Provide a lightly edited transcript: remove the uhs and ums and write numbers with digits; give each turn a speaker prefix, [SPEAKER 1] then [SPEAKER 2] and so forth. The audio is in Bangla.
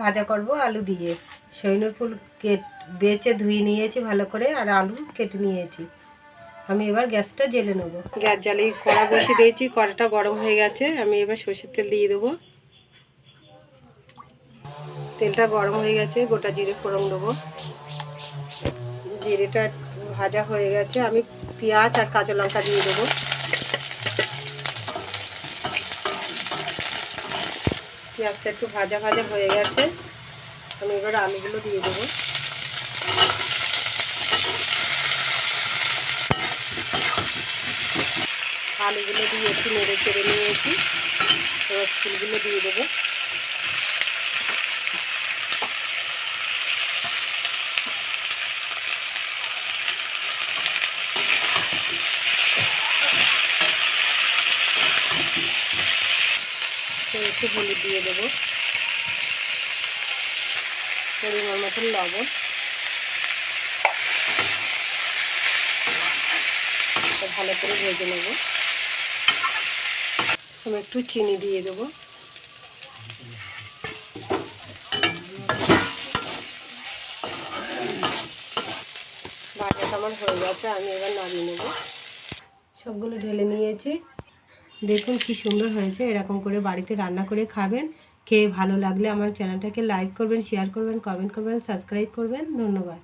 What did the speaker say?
[SPEAKER 1] ভাজা করব আলু দিয়ে। সজনের ফুল বেছে ধুয়ে নিয়েছি ভালো করে, আর আলু কেটে নিয়েছি। আমি এবার গ্যাসটা জ্বেলে নেব। গ্যাস জ্বালিয়ে কড়া বসিয়ে দিয়েছি, কড়াটা গরম হয়ে গেছে। আমি এবার সর্ষের তেল দিয়ে দেবো। তেলটা গরম হয়ে গেছে, গোটা জিরে ফোড়ন দেবো। জিরেটা ভাজা হয়ে গেছে, আমি পেঁয়াজ আর কাঁচা লঙ্কা দিয়ে দেবো। পেঁয়াজটা একটু ভাজা ভাজা হয়ে গেছে, আমি এবার আলুগুলো দিয়ে দেবো। আলুগুলো দিয়ে একটু নেড়ে চেড়ে নিয়েছি, এবার ফুলগুলো দিয়ে দেবো। একটু হলুদ দিয়ে দেবো, পরিমাণ মতন লবণ, ভালো করে ভেজে নেব। আমি একটু চিনি দিয়ে দেবো। ভাজাটা আমার হয়ে গেছে, আমি এবার নামিয়ে নেব। সবগুলো ঢেলে নিয়েছি। দেখুন কি সুন্দর হয়েছে। এরকম করে বাড়িতে রান্না করে খাবেন। খেয়ে ভালো লাগলে আমার চ্যানেলটাকে লাইক করবেন, শেয়ার করবেন, কমেন্ট করবেন, সাবস্ক্রাইব করবেন। ধন্যবাদ।